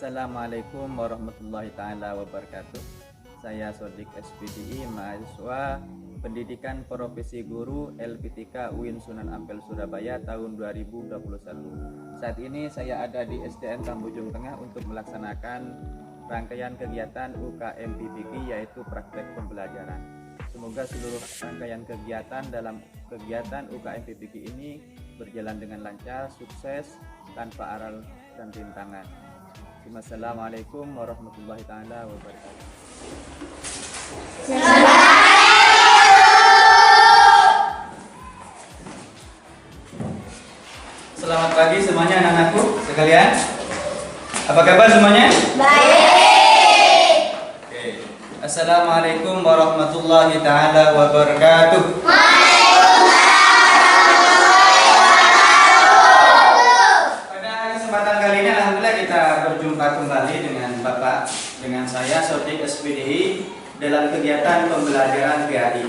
Assalamualaikum warahmatullahi taala wabarakatuh. Saya Sodik SPDI, mahasiswa Pendidikan Profesi Guru LPTK UIN Sunan Ampel Surabaya tahun 2021. Saat ini saya ada di SDN Tambujung Tengah untuk melaksanakan rangkaian kegiatan UKM PPG, yaitu praktek pembelajaran. Semoga seluruh rangkaian kegiatan dalam kegiatan UKM PPG ini berjalan dengan lancar, sukses, tanpa aral dan rintangan. Assalamualaikum warahmatullahi taala wabarakatuh. Selamat pagi semuanya anak-anakku sekalian. Apa kabar semuanya? Baik. Oke. Assalamualaikum warahmatullahi taala wabarakatuh. Berjumpa kembali dengan Bapak, dengan saya Sodik SPDI dalam kegiatan pembelajaran PAI.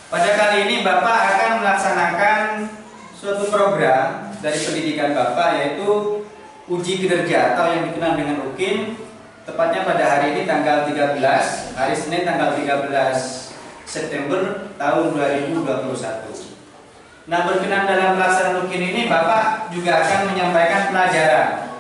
Pada kali ini Bapak akan melaksanakan suatu program dari pendidikan Bapak, yaitu uji kinerja atau yang dikenal dengan UKIN, tepatnya pada hari ini tanggal 13, hari Senin tanggal 13 September tahun 2021. Nah, berkenan dalam pelaksanaan UKIN ini Bapak juga akan menyampaikan pelajaran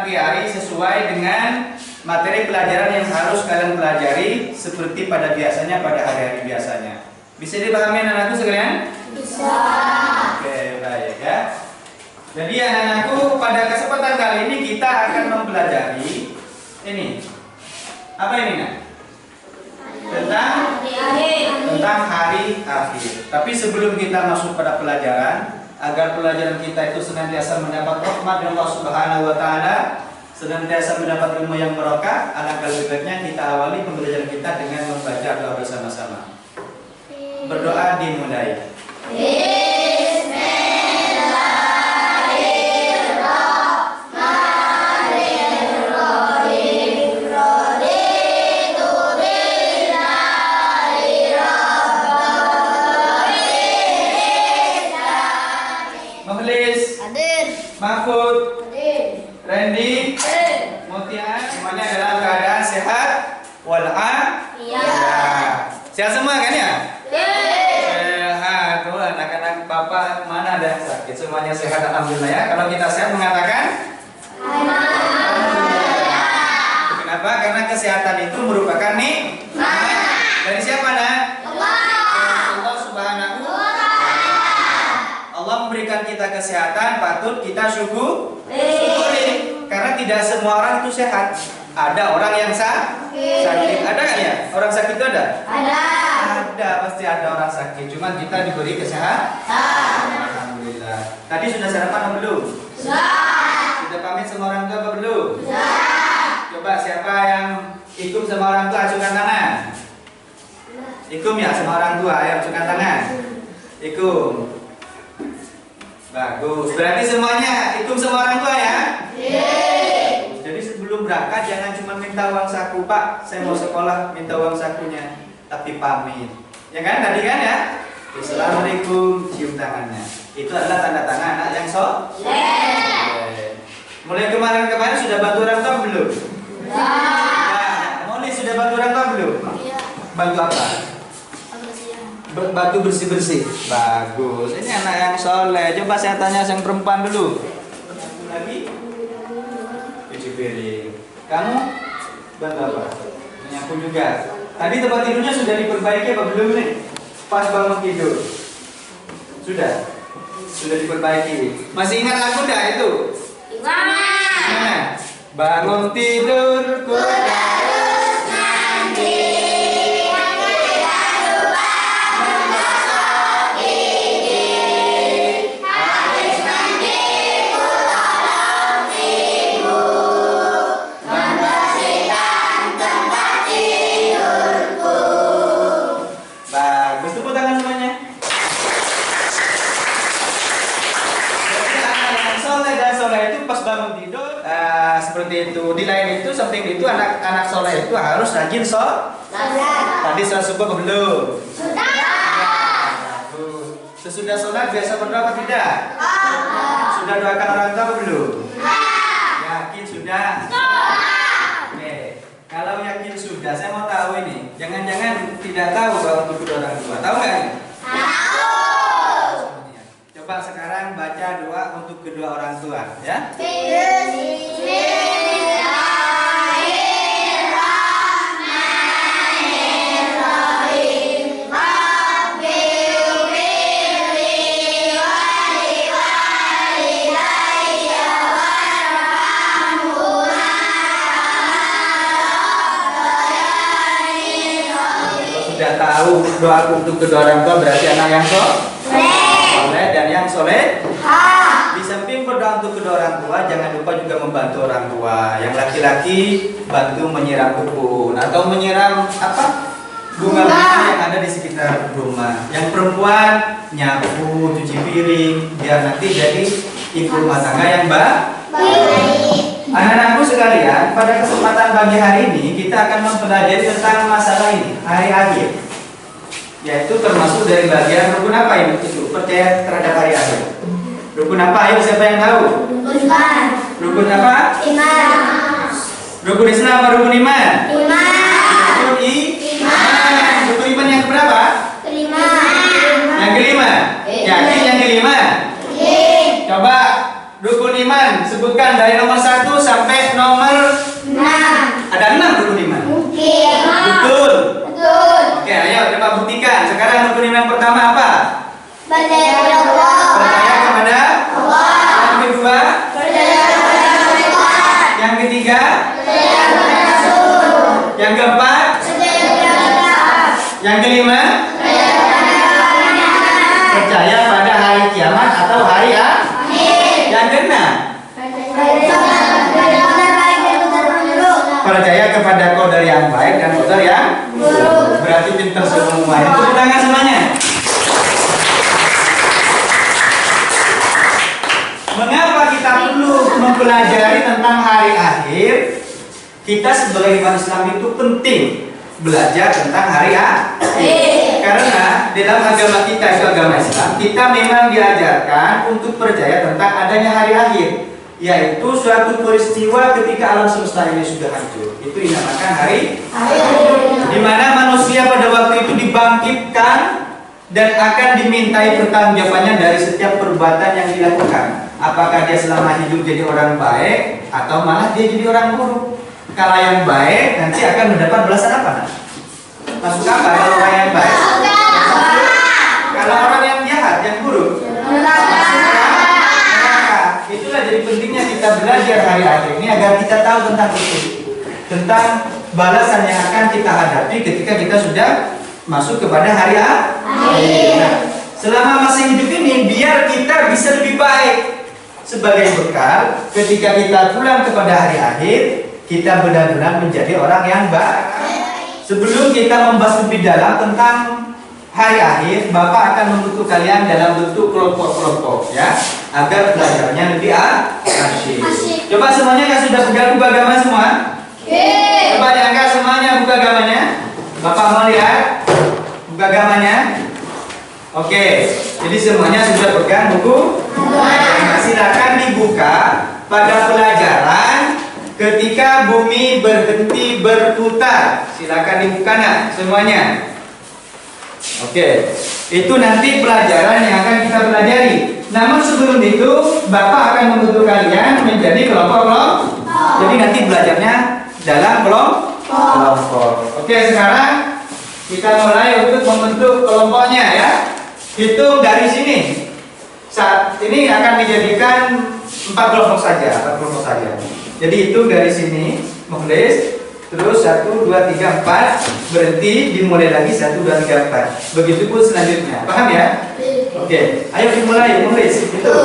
PAI sesuai dengan materi pelajaran yang harus kalian pelajari seperti pada biasanya, pada hari-hari biasanya. Bisa dipahami anak-anakku sekalian? Bisa. Oke, baik ya. Jadi anak-anakku, pada kesempatan kali ini kita akan mempelajari ini. Apa ini, Nak? Tentang hari akhir. Tapi sebelum kita masuk pada pelajaran, agar pelajaran kita itu senantiasa mendapat rahmat dari Allah Subhanahu wa taala, senantiasa mendapat ilmu yang barokah, alangkah lebih baiknya kita awali pembelajaran kita dengan membaca doa bersama-sama. Berdoa dimulai. Mahfud, Randy, Mutia, semuanya dalam keadaan sehat walafiat. Sehat semua kan ya? Sehat. Tuh anak-anak Bapak mana ada yang sakit? Semuanya sehat alhamdulillah ya. Kalau kita sehat mengatakan alhamdulillah. Kenapa? Karena kesehatan itu merupakan nikmat dari siapa, Nak? Allah Subhanahu wa taala. Allah memberikan kita kesehatan, patut kita syukuri. Karena tidak semua orang itu sehat. Ada orang yang sakit. Ada kan ya? Orang sakit itu ada? Ada, pasti ada orang sakit. Cuman kita diberi kesehatan. Alhamdulillah. Tadi sudah sarapan atau belum? Sudah pamit sama orang tua apa belum? Coba siapa yang ikut sama orang tua, acungkan tangan. Ikut ya sama orang tua, ayo acungkan tangan. Ikut. Bagus. Berarti semuanya ikut sama orang tua ya? Jadi sebelum berangkat jangan cuma minta uang saku, Pak, saya mau sekolah, minta uang sakunya, tapi pamit. Ya kan tadi kan ya? Assalamualaikum, cium tangannya. Itu adalah tanda tangan anak yang soleh. Mulai kemarin-kemarin sudah bantu orang tua belum? Mulai sudah bantu orang tua belum? Bantu apa? Bantu bersih-bersih. Bagus. Ini anak yang soleh. Coba saya tanya yang perempuan dulu. Lagi? Cuci piring. Kamu bantu apa? Menyapu juga. Tadi tempat tidurnya sudah diperbaiki apa belum nih? Pas bangun tidur. Sudah? Sudah diperbaiki. Masih ingat lagu enggak itu? Ingat. Bangun tidurku harus mandi. Seperti itu. Di lain itu, samping itu anak-anak soleh itu harus rajin sholat. Tadi sholat subuh belum? Sudah. Sesudah sholat biasa berdoa atau tidak? Sudah doakan orang tua belum? Yakin sudah? Sudah? Oke. Kalau yakin sudah, saya mau tahu ini. Jangan-jangan tidak tahu bahwa untuk kedua orang tua. Tahu nggak ini? Tahu. Coba sekarang baca doa untuk kedua orang tua, ya. Bismillahirrahmanirrahim. Rabbil walidayya warhamhuma Kalau sudah tahu doa untuk kedua orang tua berarti anak yang soleh dan yang soleh. Di samping berdoa untuk kedua orang tua, jangan lupa juga membantu orang tua. Yang laki-laki bantu menyiram kebun atau menyiram bunga-bunga yang ada di sekitar rumah. Yang perempuan nyapu, cuci piring, biar nanti jadi ibu rumah tangga yang baik. Anak-anakku sekalian, pada kesempatan pagi hari ini kita akan mempelajari tentang masalah ini, hari akhir. Yaitu termasuk dari bagian rukun apa ini? Itu percaya terhadap hari akhir. Rukun apa? Ayo siapa yang tahu? Rukun apa? Rukun Islam atau rukun iman? Rukun iman. Rukun iman yang berapa? Yang kelima. Yakin yang kelima? Coba rukun iman sebutkan dari nomor 1 sampai nomor 6. Ada 6 rukun iman. Betul. Oke, ayo coba buktikan. Sekarang rukun iman yang pertama apa? Percaya kepada Allah. Yang kedua? Yang ketiga? Yang keempat? Yang kelima? Percaya pada hari kiamat atau hari akhir. Yang keenam? Percaya kepada qadar yang baik dan qadar yang buruk. Berarti pintar semua. Tepuk tangan semuanya. Mengapa kita perlu mempelajari tentang hari akhir? Kita sebagai umat Islam itu penting belajar tentang hari akhir. Karena dalam agama kita, itu agama Islam, kita memang diajarkan untuk percaya tentang adanya hari akhir, yaitu suatu peristiwa ketika alam semesta ini sudah hancur. Itu dinamakan hari akhir, di mana manusia pada waktu itu dibangkitkan dan akan dimintai pertanggungjawabannya dari setiap perbuatan yang dilakukan. Apakah dia selama hidup jadi orang baik atau malah dia jadi orang buruk? Kalau yang baik nanti akan mendapat balasan apa? Masuk apa kalau orang yang baik? Kalau orang yang jahat, yang buruk? Neraka. Itulah jadi pentingnya kita belajar hari akhir ini agar kita tahu tentang itu, tentang balasan yang akan kita hadapi ketika kita sudah masuk kepada hari akhir. Nah, selama masih hidup ini biar kita bisa lebih baik. Sebagai bekal ketika kita pulang kepada hari akhir, kita benar-benar menjadi orang yang baik. Sebelum kita membahas lebih dalam tentang hari akhir, Bapak akan membentuk kalian dalam bentuk kelompok-kelompok, ya, agar belajarnya lebih asyik. Coba semuanya yang sudah pegang buku agama semua? Coba diangkat semuanya buku agamanya. Bapak mau lihat buku agamanya? Oke, jadi semuanya sudah pegang buku. Nah, silakan dibuka pada pelajaran ketika bumi berhenti berputar. Silakan dibuka semuanya. Oke, itu nanti pelajaran yang akan kita pelajari. Namun sebelum itu, Bapak akan membentuk kalian menjadi kelompok-kelompok. Jadi nanti belajarnya dalam kelompok. Oke, sekarang kita mulai untuk membentuk kelompoknya, ya. Hitung dari sini. Saat ini akan dijadikan 4 kelompok saja. Jadi hitung dari sini, menulis, terus 1, 2, 3, 4, berhenti, dimulai lagi 1, 2, 3, 4. Begitupun selanjutnya. Paham ya? Oke, ayo dimulai menulis. Itu.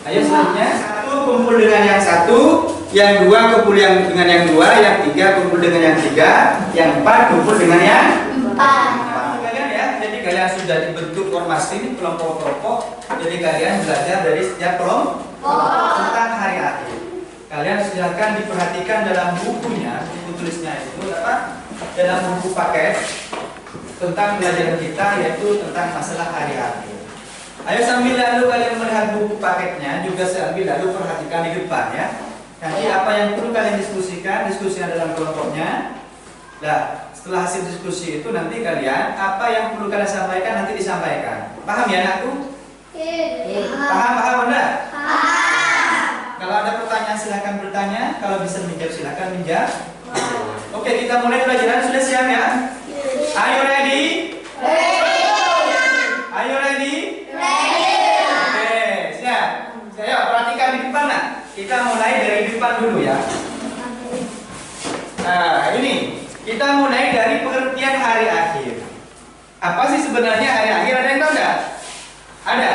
Ayo selanjutnya, 1 kumpul dengan yang 1, yang 2 kumpul dengan yang 2, yang 3 kumpul dengan yang 3, yang 4 kumpul dengan yang 4. Kalian sudah dibentuk formasi ini kelompok-kelompok, jadi kalian belajar dari setiap kelompok tentang hari akhir. Kalian silakan diperhatikan dalam bukunya, buku tulisnya itu apa? Dalam buku paket tentang pelajaran kita, yaitu tentang masalah hari akhir. Ayo sambil lalu kalian melihat buku paketnya, juga sambil lalu perhatikan di depan, ya. Nanti apa yang perlu kalian diskusikan dalam kelompoknya. Nah, setelah hasil diskusi itu nanti kalian apa yang perlu kalian sampaikan nanti disampaikan. Paham ya anakku? Paham enggak? Kalau ada pertanyaan silahkan bertanya. Kalau bisa menjawab silahkan menjawab. Oke, kita mulai pelajaran. Sudah siap ya? Are you ready? Are you ready? Oke, siap. Saya perhatikan di depan nak. Kita mulai dari depan dulu ya. Nah, ini kita mulai dari pengertian hari akhir. Apa sih sebenarnya hari akhir? Ada yang tahu nggak? Ada.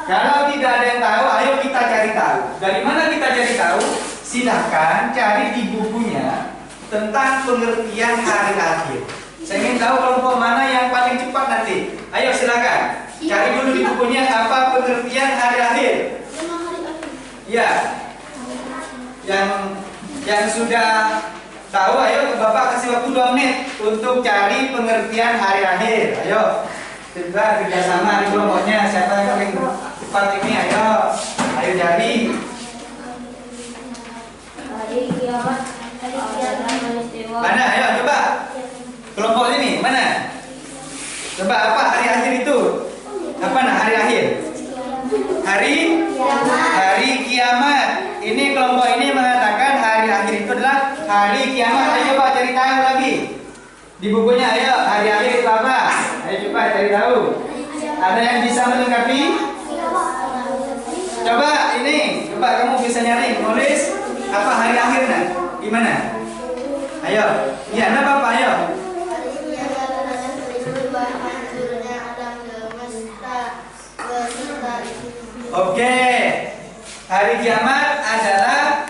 Kalau tidak ada yang tahu, ayo kita cari tahu. Dari mana kita cari tahu? Silahkan cari di bukunya tentang pengertian hari akhir. Saya ingin tahu kelompok mana yang paling cepat nanti. Ayo silakan. Cari dulu di bukunya apa pengertian hari akhir. Ya. Yang sudah tahu, ayo Bapak kasih waktu 2 menit untuk cari pengertian hari akhir. Ayo. Kita kerjasama di kelompoknya. Siapa yang paling cepat ini? Ayo cari. Mana? Ayo coba. Kelompok ini mana? Coba apa hari akhir itu? Apa hari akhir? Hari kiamat. Ini kelompok ini mengatakan hari akhir itu adalah hari kiamat. Ayo coba cari tahu lagi. Di bukunya ayo hari akhir itu apa? Ayo coba cari tahu. Ada yang bisa melengkapi? Coba kamu bisa nyari, nulis apa hari akhirnya? Gimana? Ayo. Ya, apa ayo? Oke. Hari kiamat adalah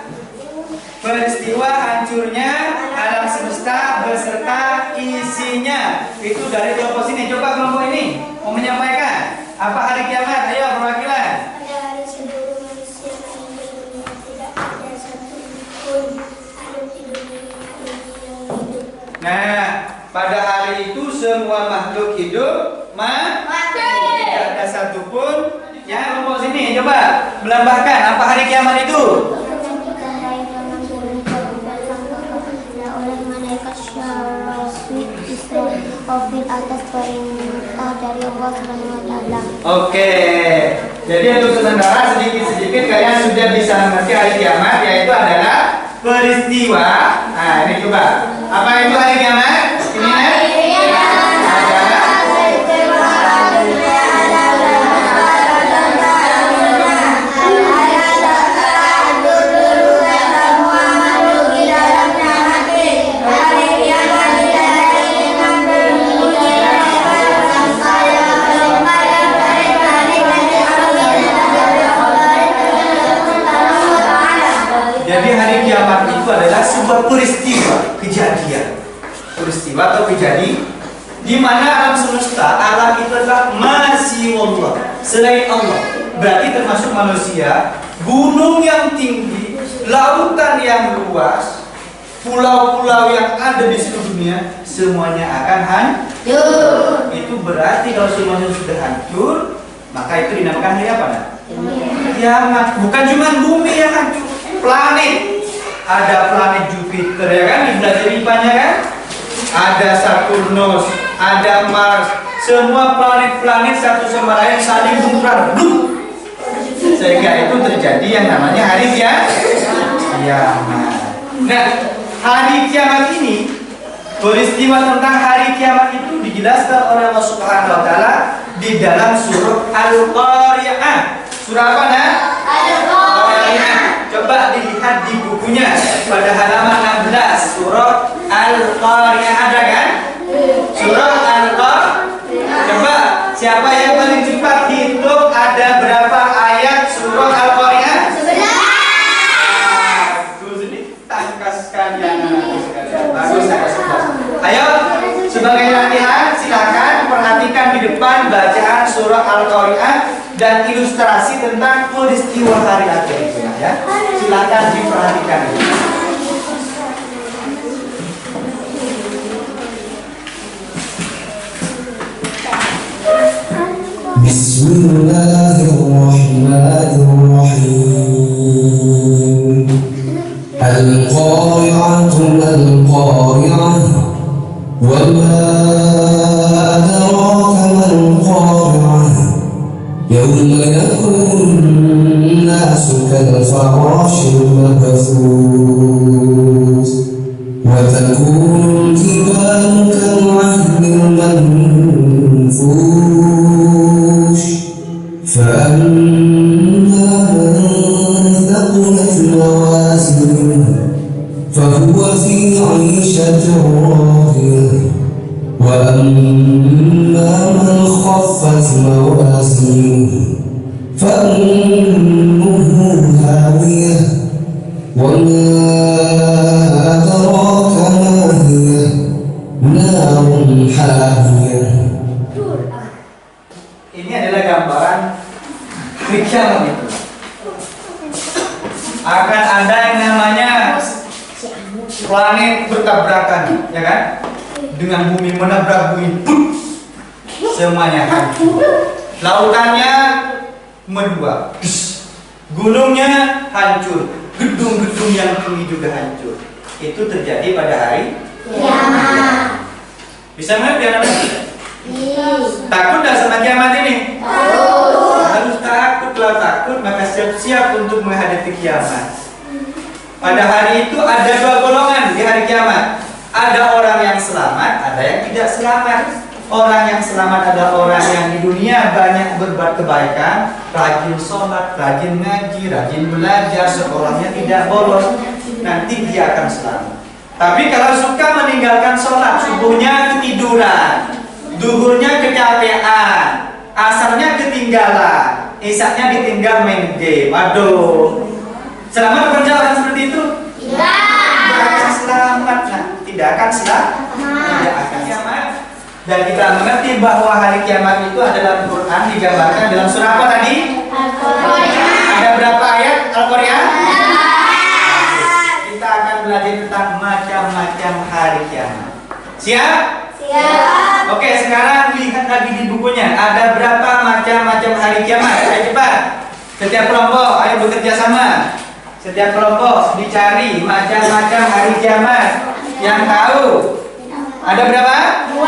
peristiwa hancurnya alam semesta beserta isinya. Itu dari kelompok sini. Coba kelompok ini mau menyampaikan apa hari kiamat? Ayo perwakilan. Pada hari seluruh manusia meninggal dunia, tidak ada satupun hidup di dunia yang hidup. Nah, pada hari itu semua makhluk hidup mati. Tidak ada satupun. Ya, kelompok sini coba melambahkan apa hari kiamat itu. Oleh malaikat syaraswit Israfil atas perintah dari Allah Subhanahu wa taala. Oke. Jadi untuk sementara sedikit-sedikit kalian sudah bisa mengerti hari kiamat, yaitu adalah peristiwa. Nah, ini coba. Apa itu hari kiamat? Ini sebuah peristiwa atau kejadian di mana alam semesta, alam itu adalah masih Allah, selain Allah. Berarti termasuk manusia, gunung yang tinggi, lautan yang luas, pulau-pulau yang ada di seluruh dunia, semuanya akan hancur. Itu berarti kalau semuanya sudah hancur, maka itu dinamakan hari apa? Kiamat. Bukan cuma bumi yang hancur, planet. Ada planet Jupiter ya kan, di belajar IPA-nya kan? Ada Saturnus, ada Mars, semua planet-planet satu sama lain saling benturan, sehingga itu terjadi yang namanya hari kiamat. Nah, hari kiamat ini, peristiwa tentang hari kiamat itu dijelaskan oleh Allah Subhanahu wa taala di dalam surah Al-Qari'ah. Surah apa nah? Al-Qari'ah. Coba dilihat di bukunya pada halaman 16, surah Al-Qari'ah, ada kan? Surah Al-Qari'ah. Coba siapa yang paling cepat hitung ada berapa ayat surah Al-Qari'ah? 11. Tuh sini tangkas sekalian. Bagus. Ayo sebagai latihan silakan perhatikan di depan bacaan surah Al-Qari'ah dan ilustrasi tentang peristiwa hari akhir itu ya. Silakan diperhatikan. Bismillahirrahmanirrahim. يوم يكون الناس كالفراش المبثوث وتكون الجبال كالعهن المنفوش فأما من ثقلت موازينه فهو في عيشة راضية وأما من خفت موازينه فأمه هاوية وما أدراك ما هي نار حامية. Ini adalah gambaran hari kiamat itu. Akan ada yang namanya planet bertabrakan, ya kan? Dengan bumi menabrak bumi, semuanya hancur. Lautannya mendua, gunungnya hancur, gedung-gedung yang tinggi juga hancur. Itu terjadi pada hari Kiamat. Bisa nggak biar takut nggak sama kiamat ini? Harus takut. Kalau takut maka siap-siap untuk menghadapi kiamat. Pada hari itu ada dua golongan di hari kiamat. Ada orang yang selamat, ada yang tidak selamat. Orang yang selamat adalah orang yang di dunia banyak berbuat kebaikan, rajin sholat, rajin ngaji, rajin belajar, sekolahnya tidak bolos. Nanti dia akan selamat. Tapi kalau suka meninggalkan sholat, subuhnya ketiduran, duhurnya kecapean, asarnya ketinggalan, isaknya ditinggal main game. Aduh, selamat kerja orang seperti itu? Tidak akan selamat, nah, tidak akan selamat, tidak akan kiamat. Dan kita mengerti bahwa hari kiamat itu adalah Al-Quran digambarkan dalam surah apa tadi? Al-Quran. Ada berapa ayat Al-Quran? Kita akan belajar tentang macam-macam hari kiamat. Siap? Siap. Oke, sekarang lihat lagi di bukunya. Ada berapa macam-macam hari kiamat? Ayo cepat. Setiap kelompok, ayo bekerja sama. Setiap kelompok dicari macam-macam hari kiamat yang tahu. Ada berapa? 2.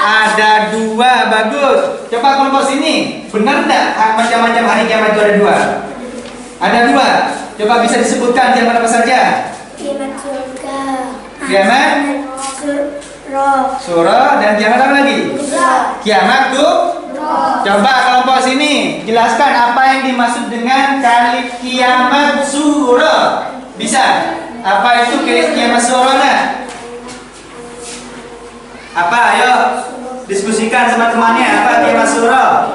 Ada 2, bagus. Coba kelompok sini, benar enggak macam-macam hari kiamat itu ada 2? Ada 2. Coba bisa disebutkan kiamat apa saja? Kiamat surga. Kiamat surah dan kiamat apa lagi? Kiamat tuh. Coba kelompok sini jelaskan apa yang dimaksud dengan kali kiamat surah. Bisa? Apa itu kiamat surah? Apa? Ayo diskusikan sama temannya. Apa kiamat surah?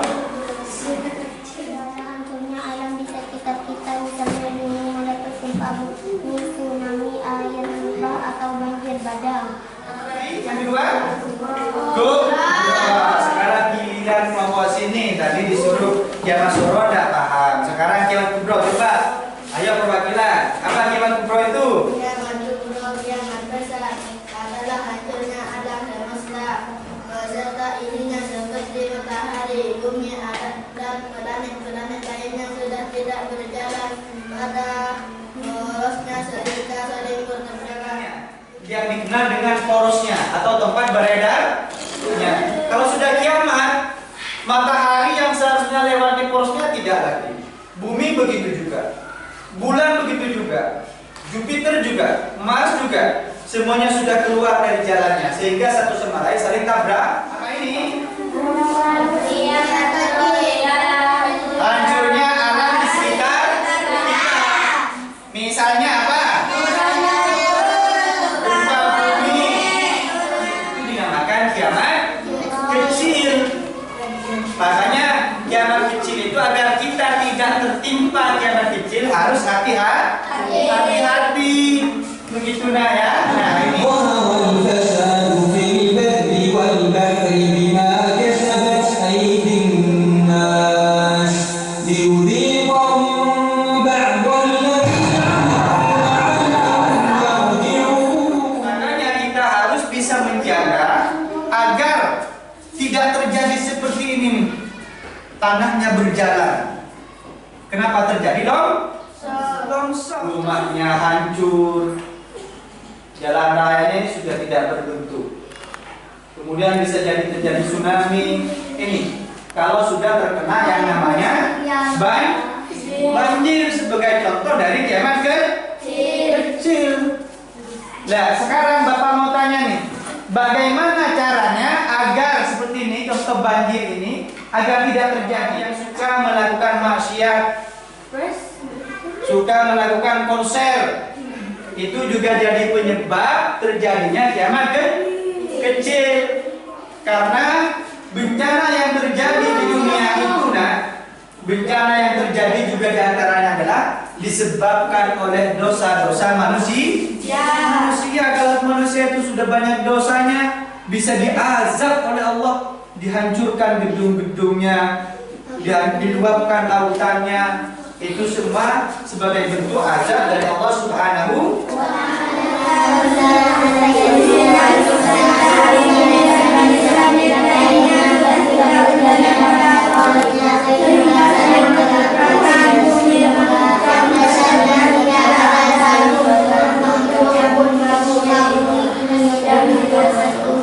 Hancurnya alam di sekitar kita, misalnya dunia mulai tertimpa bumi, tsunami, air limbah atau banjir bandang. Yang kedua? Sekarang giliran kelompok sini. Tadi disuruh kiamat surah tidak paham. Sekarang kiamat kubro, coba. Ayo perwakilan. Apa kiamat kubro itu? Kiamat kubro, kiamat besar adalah hancurnya alam semesta beserta ininya seperti matahari, bumi, dan planet-planet lainnya sudah tidak berjalan pada porosnya ketika saling bertabrakan. Yang dikenal dengan porosnya atau tempat beredar. Kalau sudah kiamat, matahari yang seharusnya lewat di porosnya tidak lagi. Bumi begitu juga, bulan begitu juga, Jupiter juga, Mars juga. Semuanya sudah keluar dari jalannya sehingga satu sama lain saling tabrak. Apa ini? Hancurnya alam di sekitar kita. Misalnya apa? Gempa bumi. Itu dinamakan kiamat kecil. Makanya kiamat kecil itu agar kita tidak tertimpa kiamat kecil harus hati-hati. Begitu nah ya. Nah ini. ظهر الفساد في البر والبحر بما كسبت أيدي الناس ليذيقهم بعض الذي عملوا يرجعون. Makanya kita harus bisa menjaga agar tidak terjadi seperti ini nih. Tanahnya berjalan. Kenapa terjadi longsor? Rumahnya hancur. Jalan rayanya ini sudah tidak berbentuk. Kemudian bisa jadi terjadi tsunami. Ini kalau sudah terkena yang namanya banjir sebagai contoh dari kiamat kecil. Nah, sekarang Bapak mau tanya nih, bagaimana caranya agar seperti ini, contoh banjir ini, agar tidak terjadi yang suka melakukan maksiat, suka melakukan konser, itu juga jadi penyebab terjadinya kiamat kecil. Karena bencana yang terjadi di dunia itu, bencana yang terjadi juga diantaranya adalah disebabkan oleh dosa-dosa manusia. Kalau manusia itu sudah banyak dosanya, bisa diazab oleh Allah, dihancurkan gedung-gedungnya, dan diluapkan lautannya. Itu semua sebagai bentuk azab dari Allah Subhanahu wa Ta'ala.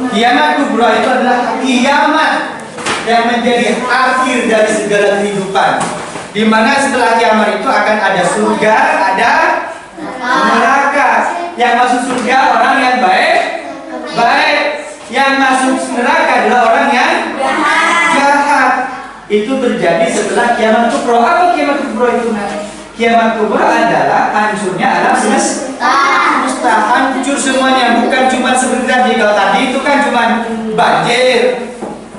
Kiamat kubra itu adalah kiamat yang menjadi akhir dari segala kehidupan, di mana setelah kiamat itu akan ada surga, ada neraka. Yang masuk surga orang yang baik, yang masuk neraka adalah orang yang jahat. Itu terjadi setelah kiamat kubra. Apa kiamat kubra itu? Kiamat kubra adalah hancurnya alam semesta, hancur semuanya, bukan cuma seperti tadi. Kalau tadi itu kan cuma banjir,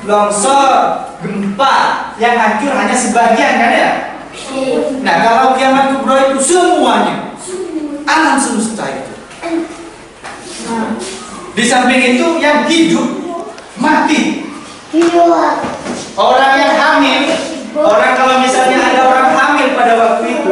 longsor, gempa, yang hancur hanya sebagian, kan ya? Nah, kalau kiamat kubra itu semuanya, alam semesta itu. Di samping itu yang hidup, mati. Orang yang hamil, orang kalau misalnya ada orang hamil pada waktu itu,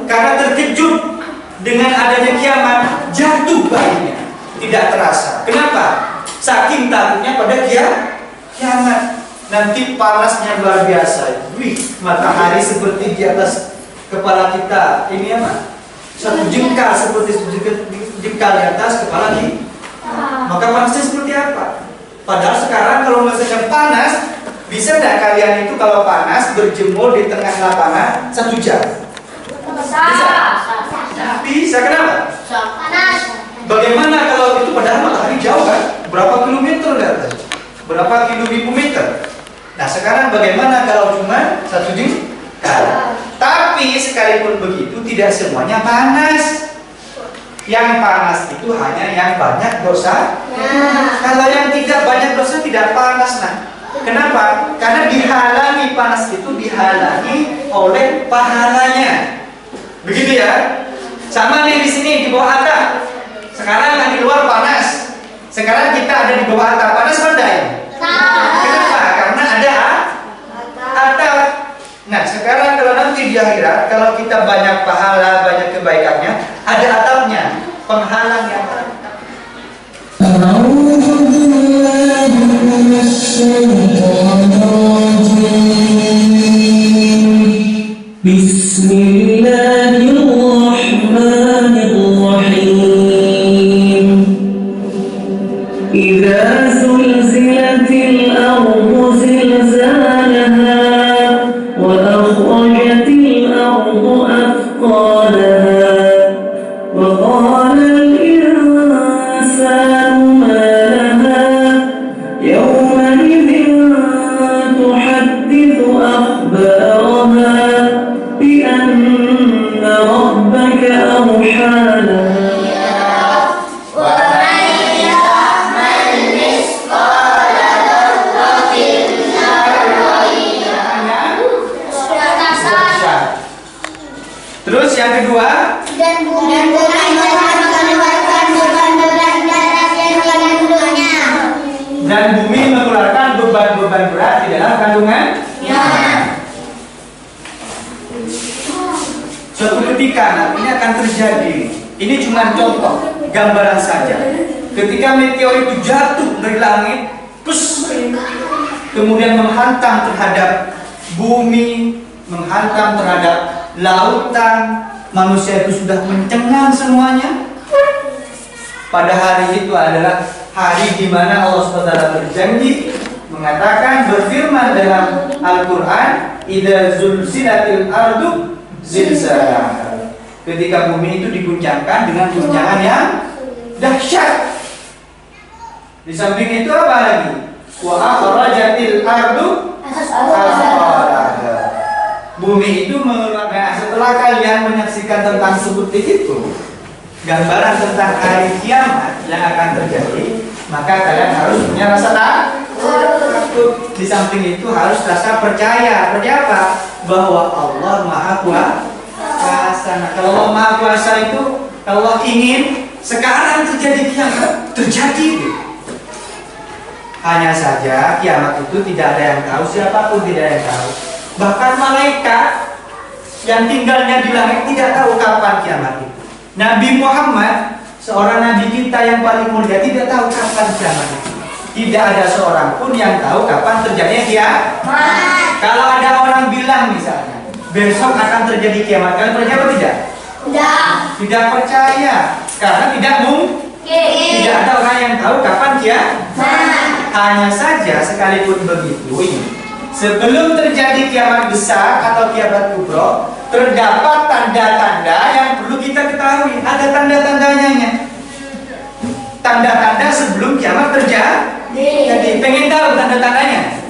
karena terkejut dengan adanya kiamat, jatuh bayinya, tidak terasa. Kenapa? Saking takutnya pada kiamat. Nanti panasnya luar biasa. Wih, matahari seperti di atas kepala kita. Ini apa? Satu jengkal, seperti jengkal di atas kepala kita. Maka panasnya seperti apa? Padahal sekarang kalau misalnya panas, bisa tidak kalian itu kalau panas berjemur di tengah lapangan 1 jam? Bisa, kenapa? Panas. Bagaimana kalau itu padahal matahari jauh kan? Berapa kilometer lihat? Berapa kilometer? Nah, sekarang bagaimana kalau cuma 1 jengkal? Tapi sekalipun begitu tidak semuanya panas. Yang panas itu hanya yang banyak dosa. Kalau yang tidak banyak dosa tidak panas. Kenapa? Karena dihalangi, panas itu dihalangi oleh pahalanya. Begitu ya? Sama nih di sini di bawah atap. Sekarang yang di luar panas. Sekarang kita ada di bawah atap. Panas mana ya? Kenapa? Karena ada atap. Nah, sekarang kalau nanti di akhirat, kalau kita banyak pahala, banyak kebaikannya, ada atapnya, penghalang yang Bismillahirrahmanirrahim. Idza zulzilatil ardu zilzalaha wa akhrajatil ardu athqalaha wa qala al-insanu ma laha yawma idhin tuhaddithu akhbaraha bi anna rabbaka awha laha. Terus yang kedua, Dan bumi mengeluarkan beban-beban berat yang kandungannya. dan bumi mengeluarkan beban-beban berat di dalam kandungan. Suatu ketika ini akan terjadi. Ini cuma contoh, gambaran saja. Ketika meteor itu jatuh dari langit, kemudian menghantam terhadap bumi, menghantam terhadap lautan, manusia itu sudah mencengang semuanya. Pada hari itu adalah hari di mana Allah SWT berjanji, mengatakan, berfirman dalam Al-Quran, idza zulzilatil ardu zilzalaha. Ketika bumi itu diguncangkan dengan guncangan yang dahsyat. Di samping itu apa lagi? Wa akhrajatil ardu asqalaha. Bumi itu mengeluarkan. Setelah kalian menyaksikan tentang seperti itu, gambaran tentang hari kiamat yang akan terjadi, maka kalian harus punya rasa takut. Di samping itu harus rasa percaya. Percaya apa? Bahwa Allah Maha Kuasa. Nah, kalau Allah Maha Kuasa itu, kalau Allah ingin sekarang terjadi kiamat, terjadi. Hanya saja kiamat itu tidak ada yang tahu, siapapun tidak ada yang tahu. Bahkan malaikat yang tinggalnya di langit tidak tahu kapan kiamat itu. Nabi Muhammad, seorang nabi kita yang paling mulia, tidak tahu kapan kiamat itu. Tidak ada seorang pun yang tahu kapan terjadinya kiamat. Kalau ada orang bilang misalnya, besok akan terjadi kiamat, kalian percaya atau tidak? Tidak percaya, karena tidak mungkin. Tidak ada orang yang tahu kapan kiamat. Hanya saja sekalipun begitu, sebelum terjadi kiamat besar atau kiamat kubro, terdapat tanda-tanda yang perlu kita ketahui. Ada tanda-tandanya. Tanda-tanda sebelum kiamat terjadi. Jadi, pengen tahu tanda-tandanya?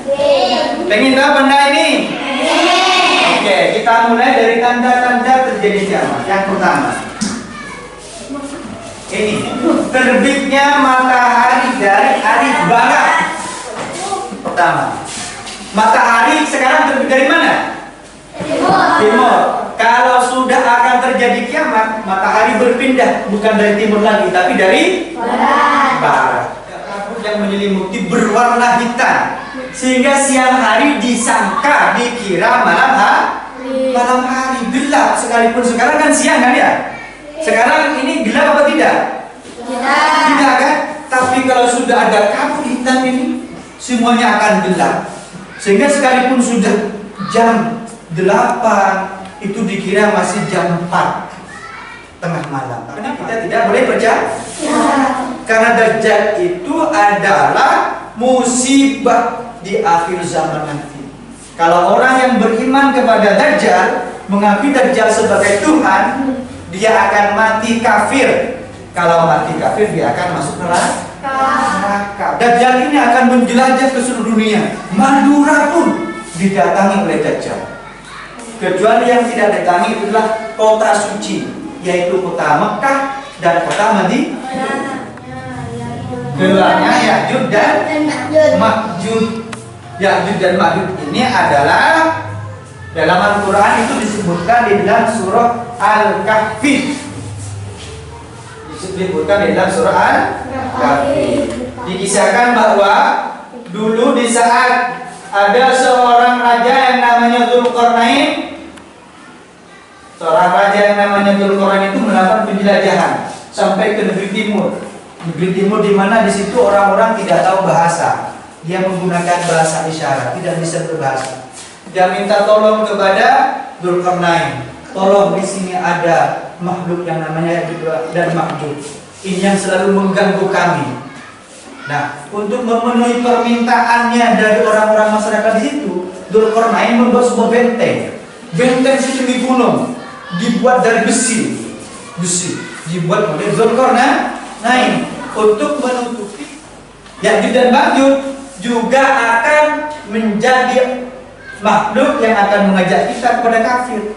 Pengen tahu benda ini? Oke, kita mulai dari tanda-tanda terjadi kiamat. Yang pertama, ini terbitnya matahari dari arah barat. Pertama, matahari sekarang terbit dari mana? Timur. Kalau sudah akan terjadi kiamat, matahari berpindah bukan dari timur lagi, tapi dari barat. Kabut yang menyelimuti berwarna hitam, sehingga siang hari disangka dikira malam hari gelap. Sekalipun sekarang kan siang kan ya? Sekarang ini gelap apa tidak? Tidak kan? Tapi kalau sudah ada kabut hitam ini, semuanya akan gelap. Sehingga sekalipun sudah jam 8, itu dikira masih jam 4 tengah malam. Karena kita tidak boleh percaya. Karena Dajjal itu adalah musibah di akhir zaman nanti. Kalau orang yang beriman kepada Dajjal, mengakui Dajjal sebagai Tuhan, dia akan mati kafir. Kalau mati kafir, dia akan masuk neraka. Dajjal ini akan menjelajah ke seluruh dunia. Madura pun didatangi oleh Dajjal. Kecuali yang tidak didatangi itulah kota suci, yaitu kota Mekah dan kota Madinah. Keduanya Ya'juj dan Ma'juj. Ya'juj dan Ma'juj ini adalah dalam Al-Quran itu disebutkan di dalam surah Al-Kahfi. Disebutkan di dalam surah Al-Kahfi. Dikisahkan bahwa dulu di saat ada seorang raja yang namanya Dzulqarnain. Seorang raja yang namanya Dzulqarnain itu melakukan penjelajahan sampai ke negeri timur. Negeri timur di mana di situ orang-orang tidak tahu bahasa. Dia menggunakan bahasa isyarat, tidak bisa berbahasa. Dia minta tolong kepada Dzulqarnain. Tolong, di sini ada makhluk yang namanya Ya'juj dan Ma'juj. Ini yang selalu mengganggu kami. Nah, untuk memenuhi permintaannya dari orang-orang masyarakat di situ, Dzulqarnain membuat sebuah benteng. Benteng setinggi gunung, dibuat dari besi. Dibuat oleh Dzulqarnain untuk menutupi Ya'juj dan Ma'juj. Juga akan menjadi makhluk yang akan mengajak kita kepada kafir.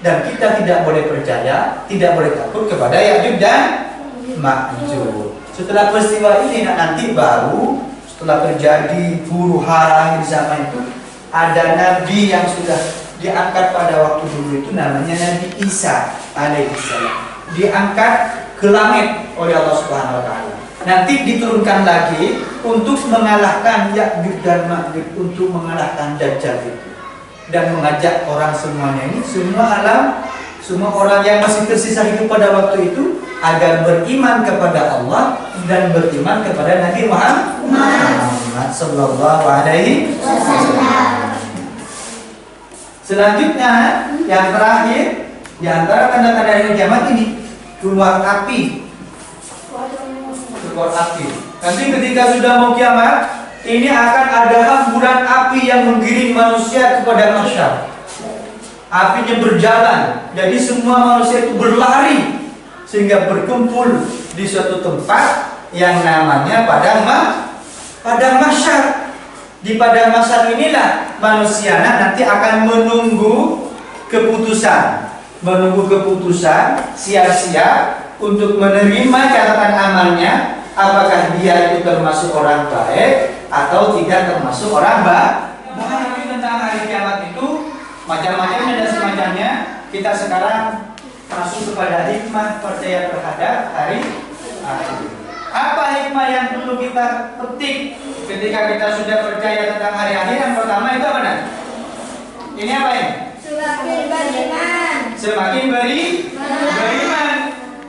Dan kita tidak boleh percaya, tidak boleh takut kepada Ya'juj dan Ma'juj. Setelah peristiwa ini nanti baru setelah terjadi huru hara di zaman itu, ada nabi yang sudah diangkat pada waktu dulu itu, namanya Nabi Isa alaihissalam. Diangkat ke langit oleh Allah Subhanahu wa taala. Nanti diturunkan lagi untuk mengalahkan Ya'juj dan Ma'juj, untuk mengalahkan Dajjal itu. Dan mengajak orang semuanya ini, semua alam, semua orang yang masih tersisa hidup pada waktu itu, agar beriman kepada Allah dan beriman kepada Nabi Muhammad sallallahu alaihi wasallam. Selanjutnya, yang terakhir di antara tanda-tanda kiamat ini, keluar api. Keluar api. Nanti ketika sudah mau kiamat, ini akan ada hamburan api yang menggiring manusia kepada mahsyar. Apinya berjalan, jadi semua manusia itu berlari sehingga berkumpul di suatu tempat yang namanya padang mahsyar. Di padang mahsyar inilah manusia nanti akan menunggu keputusan siap-siap untuk menerima catatan amalnya, apakah dia itu termasuk orang baik atau tidak termasuk orang baik. Tentang hari kiamat itu macam-macamnya dan semacamnya. Kita sekarang masuk kepada hikmah percaya terhadap hari akhir. Apa hikmah yang perlu kita petik ketika kita sudah percaya tentang hari akhir? Yang pertama itu apa nih? Ini apa ini? Semakin beriman.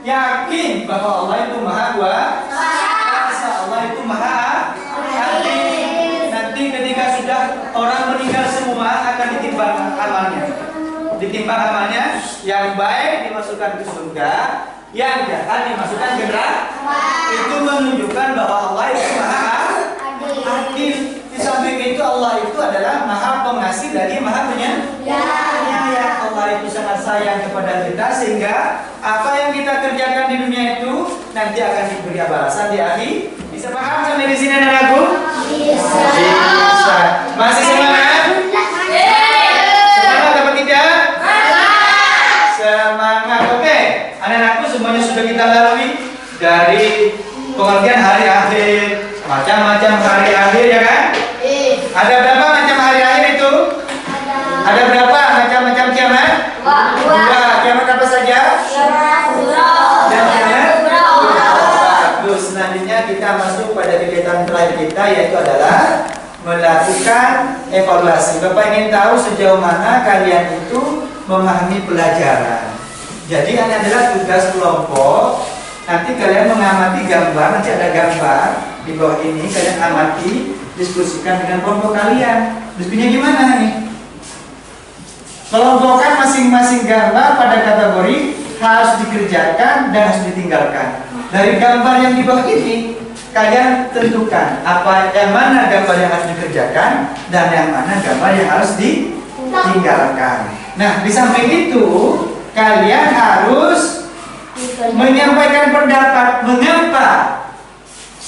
Yakin bahwa Allah itu maha kuasa, Allah itu maha adil. Nanti ketika sudah orang meninggal semua akan ditimbang amalnya. Yang baik dimasukkan ke surga, yang jahat dimasukkan ke neraka. Itu menunjukkan bahwa Allah itu maha adil. Di samping itu Allah itu adalah maha pengasih lagi maha penyayang. Allah itu sangat sayang kepada kita sehingga apa yang kita kerjakan di dunia itu nanti akan diberi balasan di akhir. Bisa paham sampai di sini anak-anakku? Bisa. Masih semangat? Semangat apa tidak? Semangat. Oke. Anak-anakku semuanya sudah kita lalui dari pengertian hari akhir, macam-macam hari akhir ya kan? Ada berapa macam hari akhir itu? Ada berapa macam-macam kiamat? Dua. Kiamat apa saja? Dan kiamat? Bagus. Selanjutnya kita masuk pada kegiatan terakhir kita, yaitu adalah melakukan evaluasi. Bapak ingin tahu sejauh mana kalian itu memahami pelajaran. Jadi ini adalah tugas kelompok. Nanti kalian mengamati gambar, nanti ada gambar di bawah ini, kalian amati, diskusikan dengan kelompok kalian. Diskusinya gimana nih? Kelompokkan masing-masing gambar pada kategori harus dikerjakan dan harus ditinggalkan. Dari gambar yang di bawah ini, kalian tentukan apa yang mana gambar yang harus dikerjakan dan yang mana gambar yang harus ditinggalkan. Nah, di samping itu, kalian harus menyampaikan pendapat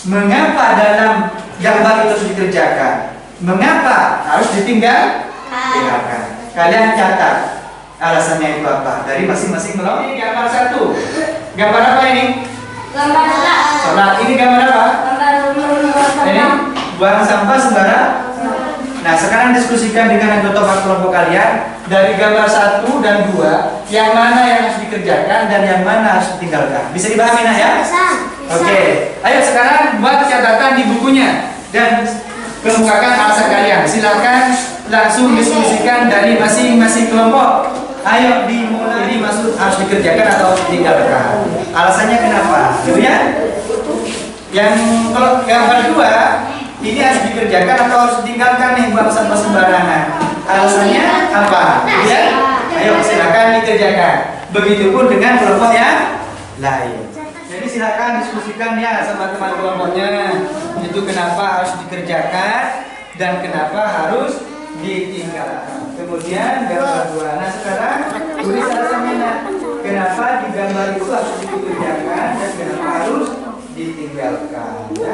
mengapa dalam gambar itu harus dikerjakan, mengapa harus ditinggalkan. Kalian catat alasannya itu apa dari masing-masing kelompok. Ini gambar satu. Gambar apa ini? Gambar Sholat. Ini gambar apa? Ini buang sampah sembarang. Nah, sekarang diskusikan dengan anggota kelompok kalian dari gambar 1 dan 2, yang mana yang harus dikerjakan dan yang mana harus ditinggalkan. Bisa dipahami nah ya? Oke. Ayo sekarang buat catatan di bukunya dan kemukakan alasan kalian. Silakan langsung diskusikan dari masing-masing kelompok. Ayo dimulai. Ini maksud harus dikerjakan atau harus ditinggalkan. Alasannya kenapa? Gitu ya? Yang kalau gambar 2 ini harus dikerjakan atau harus ditinggalkan nih, buang sampah sembarangan. Alasannya apa? Ya? Ayo silakan dikerjakan. Begitupun dengan kelompok yang lain. Jadi silakan diskusikan ya sama teman kelompoknya. Itu kenapa harus dikerjakan dan kenapa harus ditinggalkan. Kemudian gambar 2. Nah sekarang tulis alasannya. Nah, kenapa di gambar itu harus dikerjakan dan kenapa harus ditinggalkan? Ya?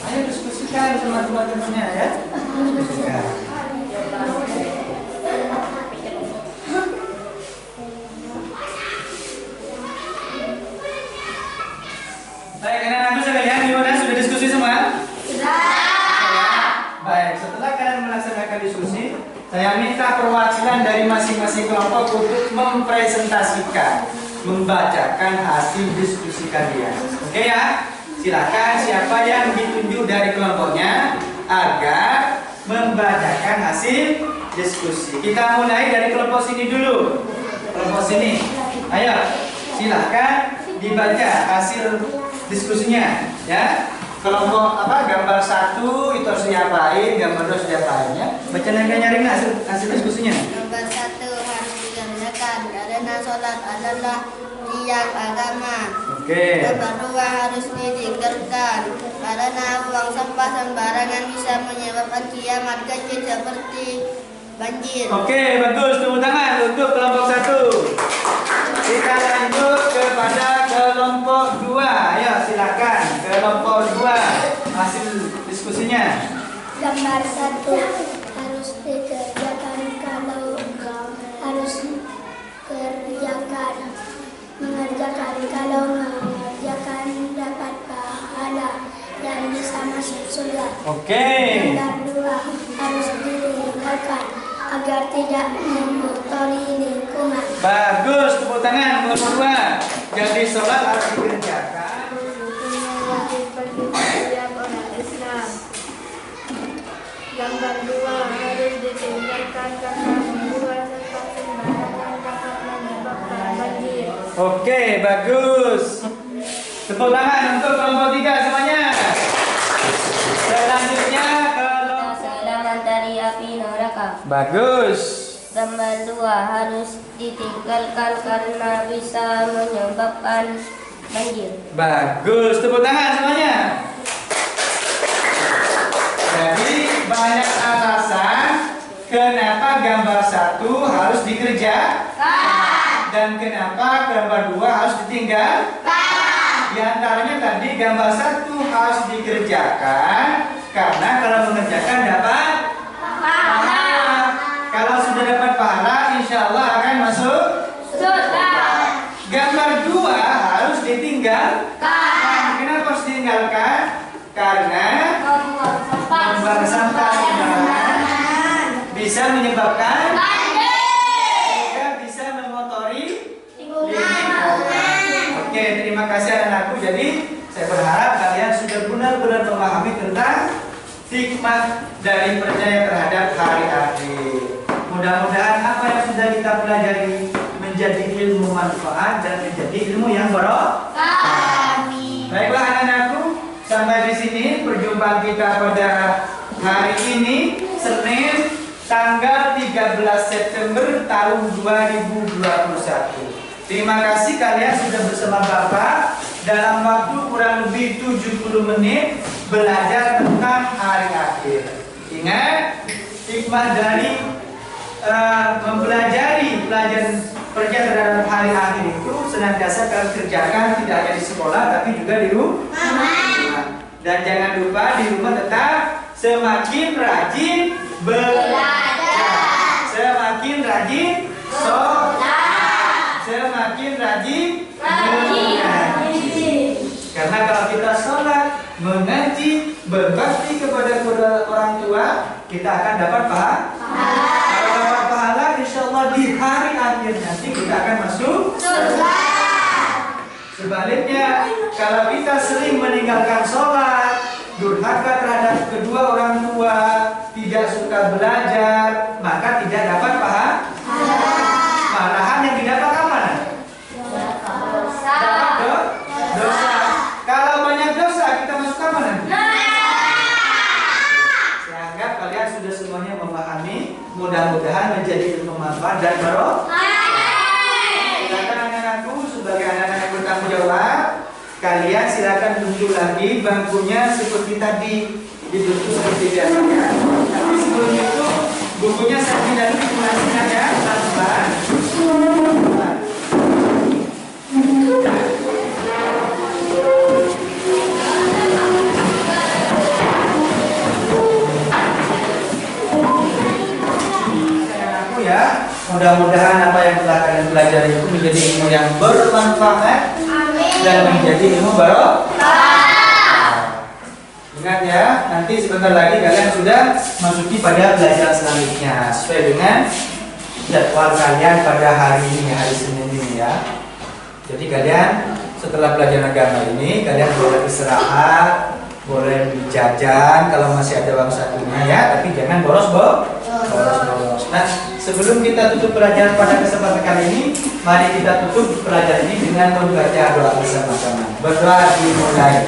Ayo diskusikan sama teman-temannya ya. Diskusikan. Baik, anak-anakku sekalian, gimana? Sudah diskusi semua? Sudah. Baik, setelah kalian melaksanakan diskusi, saya minta perwakilan dari masing-masing kelompok untuk mempresentasikan, membacakan hasil diskusi kalian. Oke ya? Silakan siapa yang ditunjuk dari kelompoknya agar membacakan hasil diskusi. Kita mulai dari kelompok sini dulu. Kelompok sini. Ayo, silakan dibaca hasil diskusinya ya. kelompok gambar 1 itu harus diapain, gambar 2 harus diapain ya. Baca nyaring hasil diskusinya. Gambar 1 harus dikerjakan karena sholat adalah tiang agama. Oke. Gambar 2 harus ditinggalkan karena buang sampah sembarangan bisa menyebabkan kiamat kecil seperti banjir. Oke, bagus. Tepuk tangan untuk kelompok 1. Kita lanjut kepada kelompok 2. Ayo silakan kelompok 2 hasil diskusinya. Gambar 1 harus dikerjakan kalau harus mengerjakan kalau mengerjakan dapat pahala dan bisa masuk surga. Oke. Gambar 2 harus ditinggalkan agar tidak mengotori lingkungan. Bagus, tepuk tangan kelompok 2. Jadi sholat harus dikerjakan. Wajib bagi setiap orang Islam. Gambar 2 harus ditinggalkan karena membuat tempat sembarangan dapat menyebabkan banjir. Oke, bagus. Tepuk tangan untuk kelompok 3 semuanya. Selanjutnya kelompok Selamat dari api neraka. bagus. Gambar 2 harus ditinggalkan karena bisa menyebabkan banjir. Bagus, tepuk tangan semuanya. Jadi banyak alasan kenapa gambar 1 harus dikerjakan dan kenapa gambar 2 harus ditinggalkan. Di antaranya tadi gambar 1 harus dikerjakan karena kalau mengerjakan dapat pahala. Kalau sudah dapat pahala, insya Allah akan masuk surga. Gambar 2 harus ditinggalkan. Kenapa harus ditinggalkan? Karena membuang sampah sembarangan bisa menyebabkan juga bisa mengotori lingkungan. Oke, terima kasih anak-anakku. Jadi saya berharap kalian sudah benar-benar memahami tentang hikmah dari percaya terhadap hari akhir. Mudah-mudahan apa yang sudah kita pelajari menjadi ilmu manfaat dan menjadi ilmu yang barokah. Baiklah anak-anakku, sampai di sini perjumpaan kita pada hari ini, Senin, tanggal 13 September tahun 2021. Terima kasih kalian sudah bersama Bapak dalam waktu kurang lebih 70 menit belajar tentang hari akhir. Ingat, hikmah dari mempelajari pelajaran percaya terhadap hari akhir itu senantiasa kalian kerjakan tidak hanya di sekolah tapi juga di rumah. Dan jangan lupa di rumah tetap semakin rajin belajar, semakin rajin sholat, semakin rajin mengaji. Karena kalau kita sholat, mengaji, berbakti kepada orang tua, kita akan dapat pahala. Kalau dapat pahala, insya Allah di hari akhir nanti kita akan masuk surga. Sebaliknya, kalau kita sering meninggalkan sholat, durhaka terhadap kedua orang tua, tidak suka belajar, maka tidak dapat pahala. Malahan yang didapat apa? Dosa. Kalau banyak dosa, kita masuk ke mana? Saya anggap kalian sudah semuanya memahami. Mudah-mudahan menjadi ilmu manfaat dan barokah. Silakan anak-anakku sebagai anak-anak yang bertanggung jawab, kalian silakan duduk lagi bangkunya seperti tadi, duduk seperti biasanya. Tapi sebelum itu bukunya saya pindah dulu dikulasikan ya, pelan-pelan. Ya, mudah-mudahan apa yang telah kalian pelajari itu menjadi ilmu yang bermanfaat. Amin. Dan menjadi ilmu barokah. Ingat ya, nanti sebentar lagi kalian sudah masuki pada pelajaran selanjutnya sesuai dengan jadwal kalian pada hari ini, hari Senin ini ya. Jadi kalian setelah pelajaran agama ini kalian boleh istirahat, boleh jajan kalau masih ada uang sakunya ya, tapi jangan boros. Nah, sebelum kita tutup pelajaran pada kesempatan kali ini, mari kita tutup pelajaran ini dengan membaca doa bersama-sama. Berdoa dimulai.